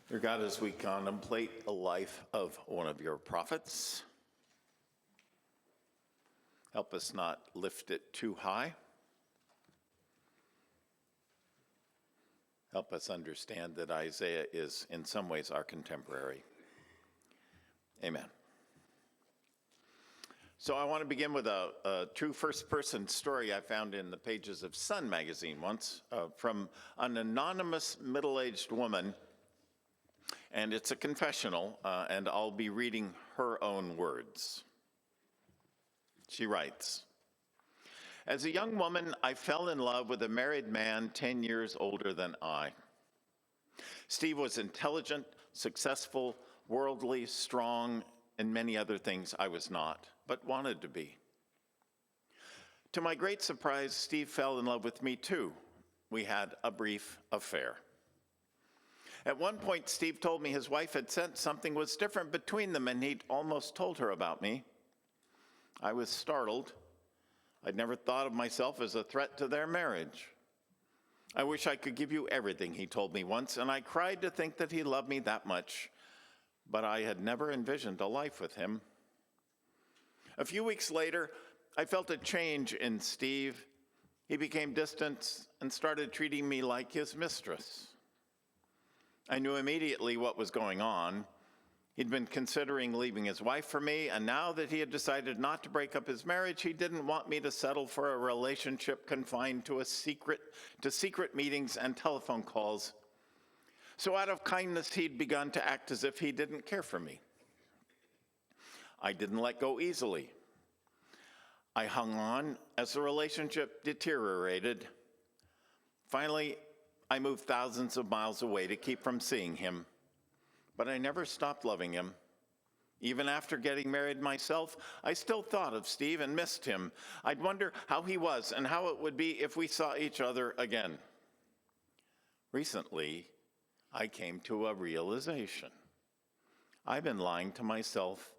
Dear God, as we contemplate the life of one of your prophets, help us not lift it too high. Help us understand that Isaiah is in some ways our contemporary. Amen. So I want to begin with a true first-person story I found in the pages of Sun magazine once from an anonymous middle-aged woman. And it's a confessional, and I'll be reading her own words. She writes, "As a young woman, I fell in love with a married man 10 years older than I. Steve was intelligent, successful, worldly, strong, and many other things I was not, but wanted to be. To my great surprise, Steve fell in love with me too. We had a brief affair. At one point, Steve told me his wife had sensed something was different between them, and he'd almost told her about me. I was startled. I'd never thought of myself as a threat to their marriage. I wish I could give you everything, he told me once, and I cried to think that he loved me that much, but I had never envisioned a life with him. A few weeks later, I felt a change in Steve. He became distant and started treating me like his mistress. I knew immediately what was going on. He'd been considering leaving his wife for me, and now that he had decided not to break up his marriage, he didn't want me to settle for a relationship confined to secret meetings and telephone calls. So out of kindness, he'd begun to act as if he didn't care for me. I didn't let go easily. I hung on as the relationship deteriorated. Finally, I moved thousands of miles away to keep from seeing him, but I never stopped loving him. Even after getting married myself, I still thought of Steve and missed him. I'd wonder how he was and how it would be if we saw each other again. Recently, I came to a realization. I've been lying to myself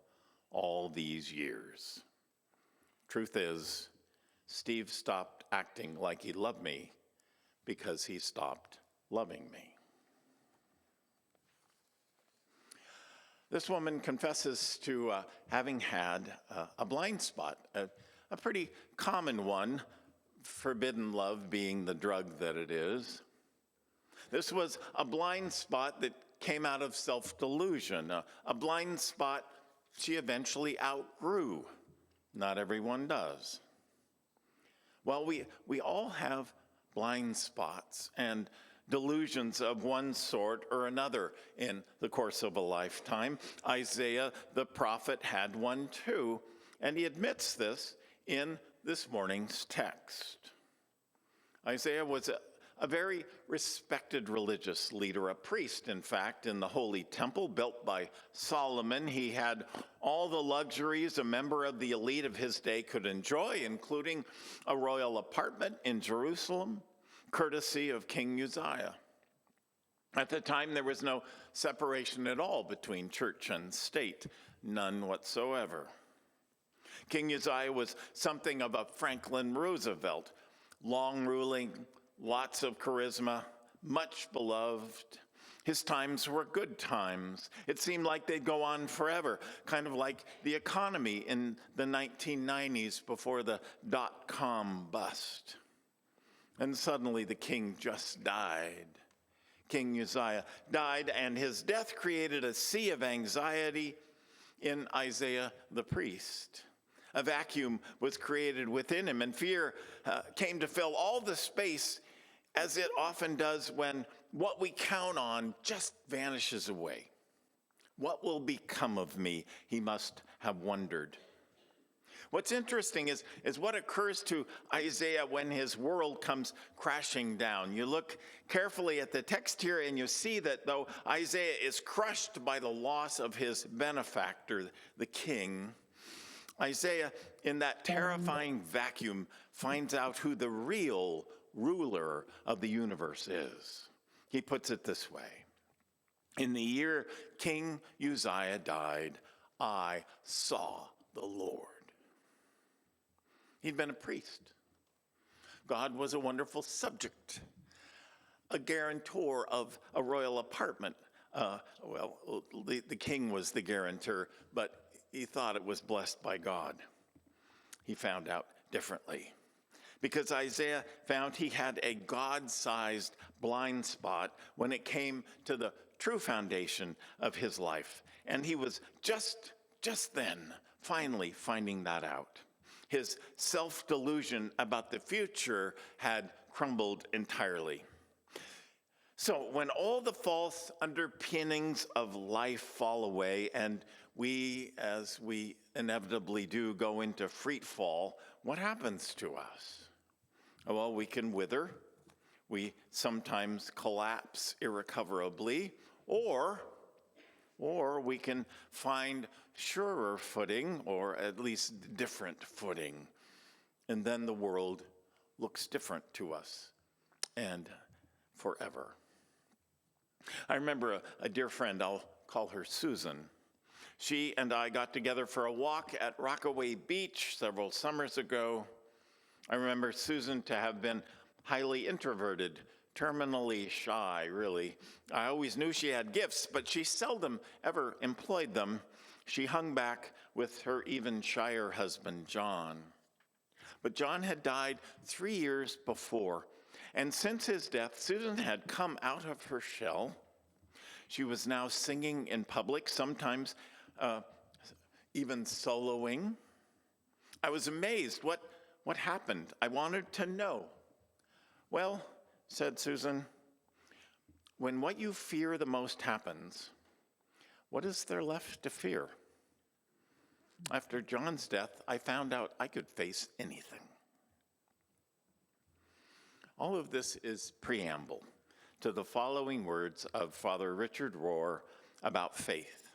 all these years. Truth is, Steve stopped acting like he loved me because he stopped loving me." This woman confesses to having had a blind spot, a pretty common one, forbidden love being the drug that it is. This was a blind spot that came out of self-delusion, a blind spot she eventually outgrew. Not everyone does. Well, we all have blind spots and delusions of one sort or another in the course of a lifetime. Isaiah, the prophet, had one too, and he admits this in this morning's text. Isaiah was a very respected religious leader, a priest, in fact, in the Holy Temple built by Solomon. He had all the luxuries a member of the elite of his day could enjoy, including a royal apartment in Jerusalem, courtesy of King Uzziah. At the time, there was no separation at all between church and state, none whatsoever. King Uzziah was something of a Franklin Roosevelt, long-ruling, lots of charisma, much beloved. His times were good times. It seemed like they'd go on forever, kind of like the economy in the 1990s before the dot-com bust. And suddenly the king just died. King Uzziah died, and his death created a sea of anxiety in Isaiah the priest. A vacuum was created within him, and fear came to fill all the space, as it often does when what we count on just vanishes away. What will become of me, he must have wondered. What's interesting is what occurs to Isaiah when his world comes crashing down. You look carefully at the text here and you see that though Isaiah is crushed by the loss of his benefactor, the king, Isaiah, in that terrifying vacuum, finds out who the real ruler of the universe is. He puts it this way: "In the year King Uzziah died, I saw the Lord." He'd been a priest. God was a wonderful subject, a guarantor of a royal apartment, The king was the guarantor, but he thought it was blessed by God. He found out differently, because Isaiah found he had a God-sized blind spot when it came to the true foundation of his life. And he was just then finally finding that out. His self-delusion about the future had crumbled entirely. So when all the false underpinnings of life fall away and we, as we inevitably do, go into free fall, what happens to us? Well, we can wither. We sometimes collapse irrecoverably, or we can find surer footing, or at least different footing. And then the world looks different to us, and forever. I remember a dear friend, I'll call her Susan. She and I got together for a walk at Rockaway Beach several summers ago. I remember Susan to have been highly introverted, terminally shy, really. I always knew she had gifts, but she seldom ever employed them. She hung back with her even shyer husband, John. But John had died 3 years before, and since his death, Susan had come out of her shell. She was now singing in public, sometimes even soloing. I was amazed. What happened? I wanted to know. Well, said Susan, when what you fear the most happens, what is there left to fear? After John's death, I found out I could face anything. All of this is preamble to the following words of Father Richard Rohr about faith.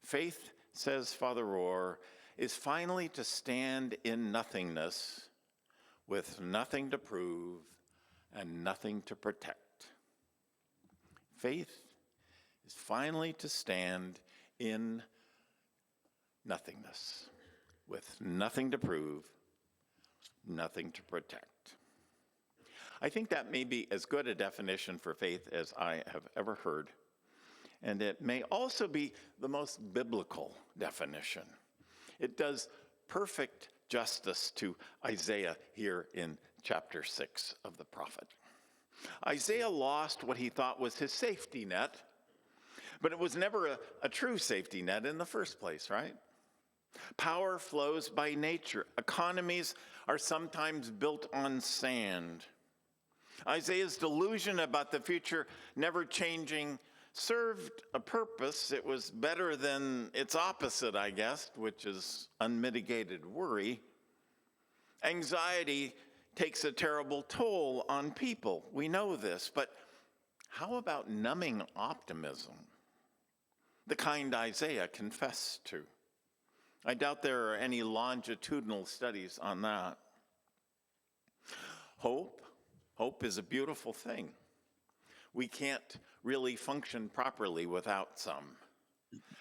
Faith, says Father Rohr, is finally to stand in nothingness with nothing to prove and nothing to protect. Faith is finally to stand in nothingness with nothing to prove, nothing to protect. I think that may be as good a definition for faith as I have ever heard. And it may also be the most biblical definition. It does perfect justice to Isaiah here in chapter 6 of the prophet. Isaiah lost what he thought was his safety net, but it was never a true safety net in the first place, right? Power flows by nature. Economies are sometimes built on sand. Isaiah's delusion about the future never changing served a purpose. It was better than its opposite, I guess, which is unmitigated worry. Anxiety takes a terrible toll on people. We know this, but how about numbing optimism? The kind Isaiah confessed to. I doubt there are any longitudinal studies on that. Hope is a beautiful thing. We can't really function properly without some.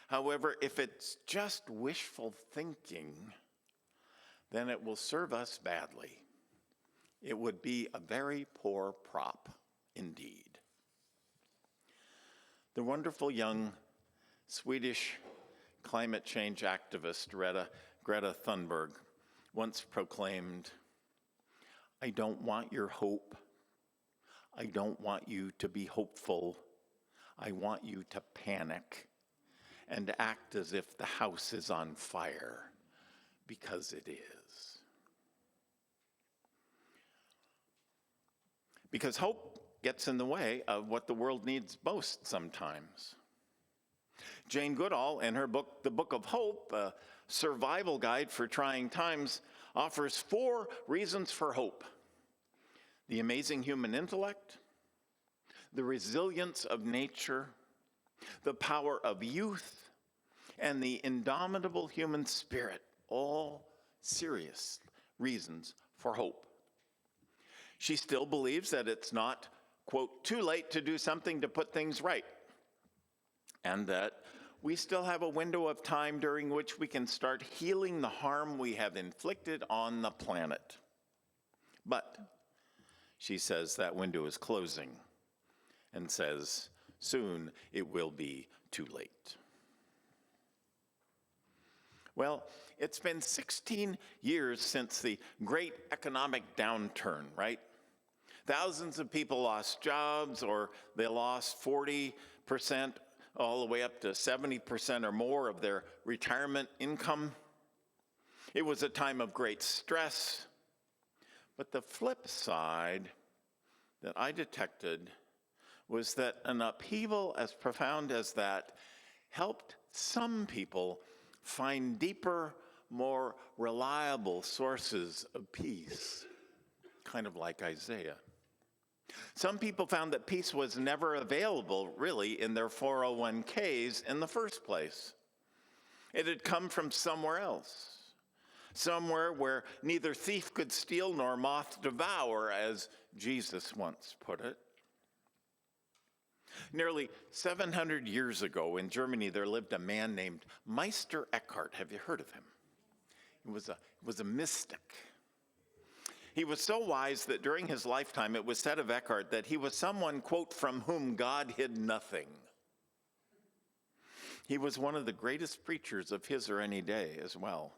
However, if it's just wishful thinking, then it will serve us badly. It would be a very poor prop indeed. The wonderful young Swedish climate change activist Greta Thunberg once proclaimed, "I don't want your hope. I don't want you to be hopeful. I want you to panic and act as if the house is on fire, because it is." Because hope gets in the way of what the world needs most sometimes. Jane Goodall, in her book, The Book of Hope, a survival guide for trying times, offers 4 reasons for hope: the amazing human intellect, the resilience of nature, the power of youth, and the indomitable human spirit, all serious reasons for hope. She still believes that it's not, quote, too late to do something to put things right, and that we still have a window of time during which we can start healing the harm we have inflicted on the planet. But she says that window is closing, and says, Soon it will be too late. Well, it's been 16 years since the great economic downturn, right? Thousands of people lost jobs, or they lost 40% all the way up to 70% or more of their retirement income. It was a time of great stress. But the flip side that I detected was that an upheaval as profound as that helped some people find deeper, more reliable sources of peace, kind of like Isaiah. Some people found that peace was never available, really, in their 401ks in the first place. It had come from somewhere else, somewhere where neither thief could steal nor moth devour, as Jesus once put it. Nearly 700 years ago in Germany, there lived a man named Meister Eckhart. Have you heard of him? He was a mystic. He was so wise that during his lifetime, it was said of Eckhart that he was someone, quote, from whom God hid nothing. He was one of the greatest preachers of his or any day as well.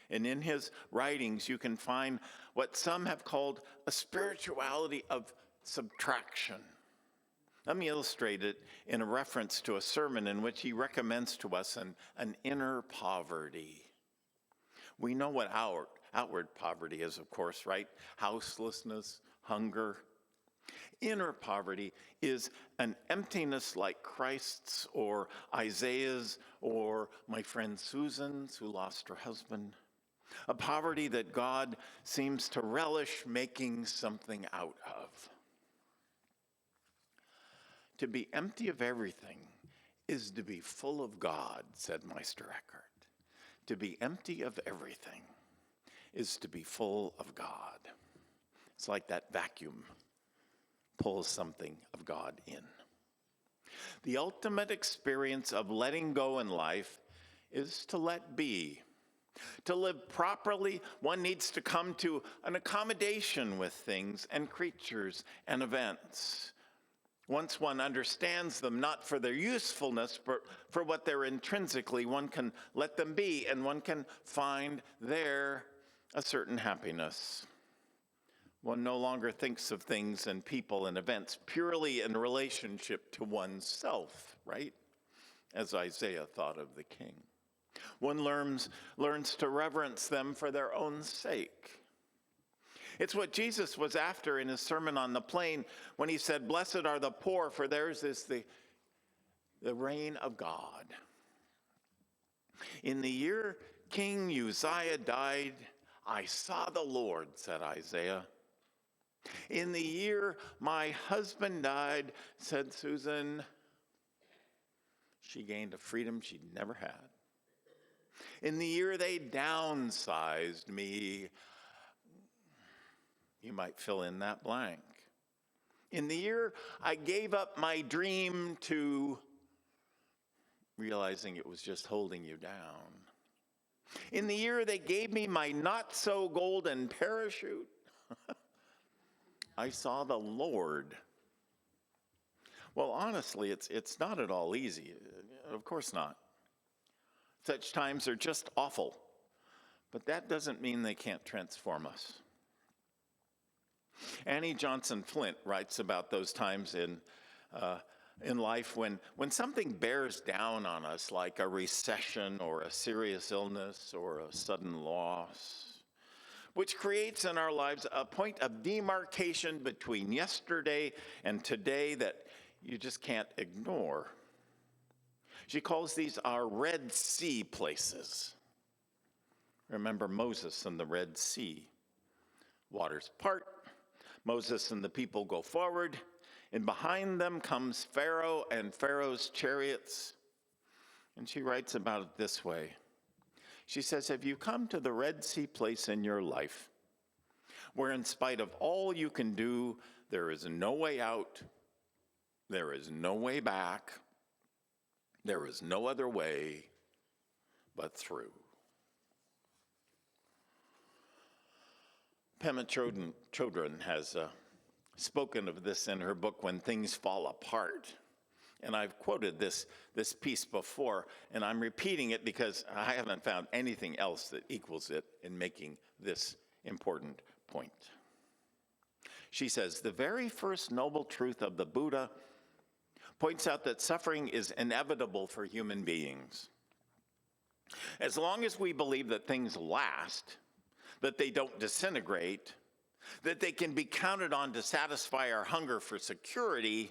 And in his writings, you can find what some have called a spirituality of subtraction. Let me illustrate it in a reference to a sermon in which he recommends to us an inner poverty. We know what outward poverty is, of course, right? Houselessness, hunger. Inner poverty is an emptiness like Christ's or Isaiah's or my friend Susan's, who lost her husband. A poverty that God seems to relish making something out of. To be empty of everything is to be full of God, said Meister Eckhart. To be empty of everything is to be full of God. It's like that vacuum pulls something of God in. The ultimate experience of letting go in life is to let be. To live properly, one needs to come to an accommodation with things and creatures and events. Once one understands them, not for their usefulness, but for what they're intrinsically, one can let them be, and one can find there a certain happiness. One no longer thinks of things and people and events purely in relationship to oneself, right? As Isaiah thought of the king. One learns to reverence them for their own sake. It's what Jesus was after in his Sermon on the Plain when he said, "Blessed are the poor, for theirs is the reign of God." In the year King Uzziah died, I saw the Lord, said Isaiah. In the year my husband died, said Susan, she gained a freedom she'd never had. In the year they downsized me, you might fill in that blank. In the year I gave up my dream to realizing it was just holding you down. In the year they gave me my not-so-golden parachute, I saw the Lord. Well, honestly, it's not at all easy. Of course not. Such times are just awful, but that doesn't mean they can't transform us. Annie Johnson Flint writes about those times in life when something bears down on us, like a recession or a serious illness or a sudden loss, which creates in our lives a point of demarcation between yesterday and today that you just can't ignore. She calls these our Red Sea places. Remember Moses and the Red Sea. Waters part, Moses and the people go forward, and behind them comes Pharaoh and Pharaoh's chariots. And she writes about it this way. She says, have you come to the Red Sea place in your life, where in spite of all you can do, there is no way out, there is no way back, there is no other way but through? Pema Chodron has spoken of this in her book, When Things Fall Apart. And I've quoted this piece before, and I'm repeating it because I haven't found anything else that equals it in making this important point. She says, the very first noble truth of the Buddha points out that suffering is inevitable for human beings. As long as we believe that things last, that they don't disintegrate, that they can be counted on to satisfy our hunger for security,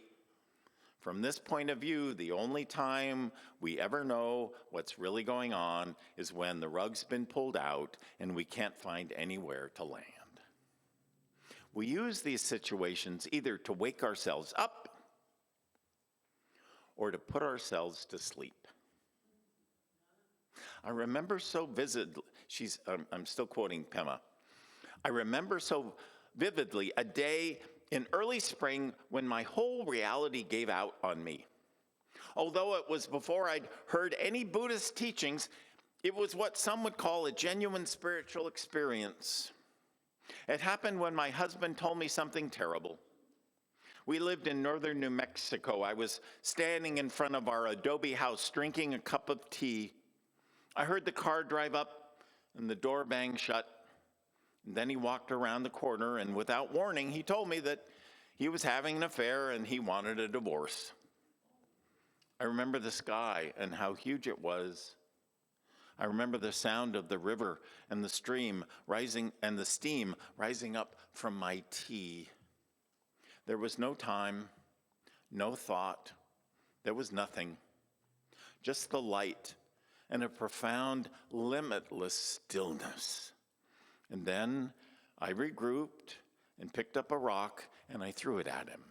from this point of view, the only time we ever know what's really going on is when the rug's been pulled out and we can't find anywhere to land. We use these situations either to wake ourselves up or to put ourselves to sleep. I remember so vividly, I'm still quoting Pema. I remember so vividly a day in early spring when my whole reality gave out on me. Although it was before I'd heard any Buddhist teachings, it was what some would call a genuine spiritual experience. It happened when my husband told me something terrible. We lived in northern New Mexico. I was standing in front of our adobe house drinking a cup of tea. I heard the car drive up and the door bang shut. And then he walked around the corner, and without warning, he told me that he was having an affair and he wanted a divorce. I remember the sky and how huge it was. I remember the sound of the river and the stream rising and the steam rising up from my tea. There was no time, no thought. There was nothing, just the light and a profound, limitless stillness. And then I regrouped and picked up a rock and I threw it at him.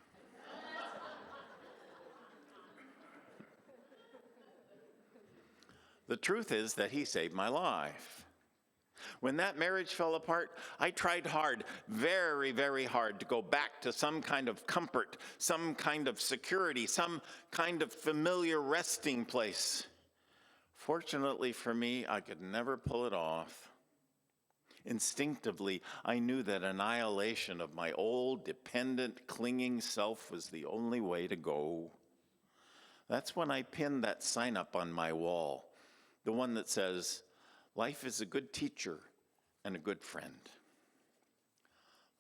The truth is that he saved my life. When that marriage fell apart, I tried hard, very, very hard, to go back to some kind of comfort, some kind of security, some kind of familiar resting place. Fortunately for me, I could never pull it off. Instinctively, I knew that annihilation of my old, dependent, clinging self was the only way to go. That's when I pinned that sign up on my wall, the one that says, "Life is a good teacher and a good friend."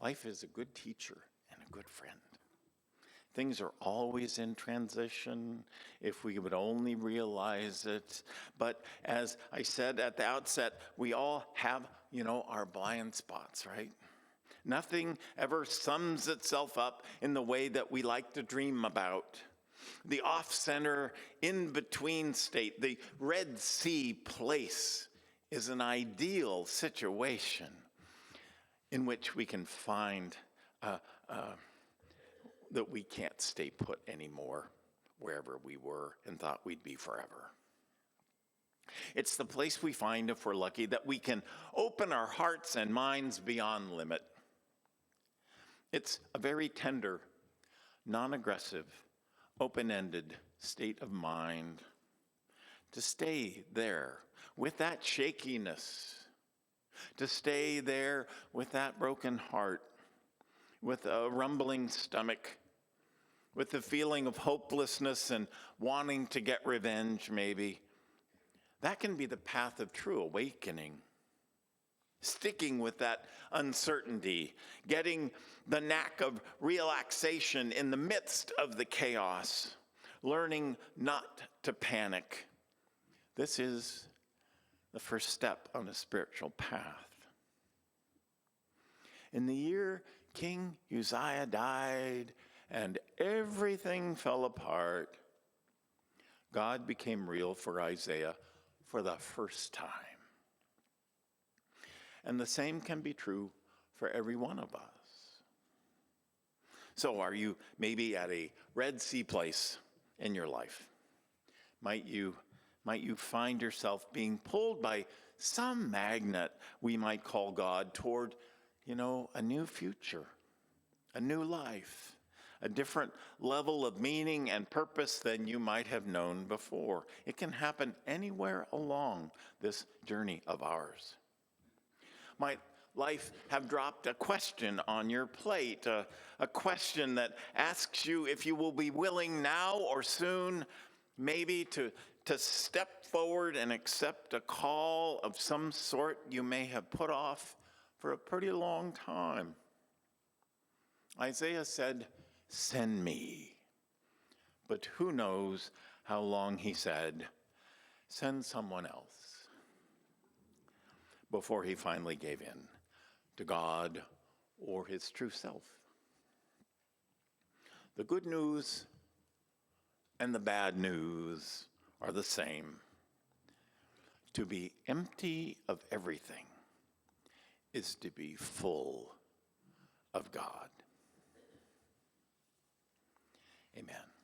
Life is a good teacher and a good friend. Things are always in transition if we would only realize it. But as I said at the outset, we all have, our blind spots, right? Nothing ever sums itself up in the way that we like to dream about. The off-center, in-between state, the Red Sea place is an ideal situation in which we can find that we can't stay put anymore wherever we were and thought we'd be forever. It's the place we find, if we're lucky, that we can open our hearts and minds beyond limit. It's a very tender, non-aggressive, open-ended state of mind to stay there with that shakiness, to stay there with that broken heart, with a rumbling stomach, with the feeling of hopelessness and wanting to get revenge, maybe. That can be the path of true awakening. Sticking with that uncertainty, getting the knack of relaxation in the midst of the chaos, learning not to panic. This is the first step on a spiritual path. In the year King Uzziah died and everything fell apart, God became real for Isaiah for the first time. And the same can be true for every one of us. So are you maybe at a Red Sea place in your life? Might you find yourself being pulled by some magnet we might call God toward, a new future, a new life, a different level of meaning and purpose than you might have known before. It can happen anywhere along this journey of ours. Might life have dropped a question on your plate, a question that asks you if you will be willing now or soon maybe to step forward and accept a call of some sort you may have put off for a pretty long time. Isaiah said, "Send me." But who knows how long he said, "Send someone else," before he finally gave in to God or his true self. The good news and the bad news are the same. To be empty of everything is to be full of God. Amen.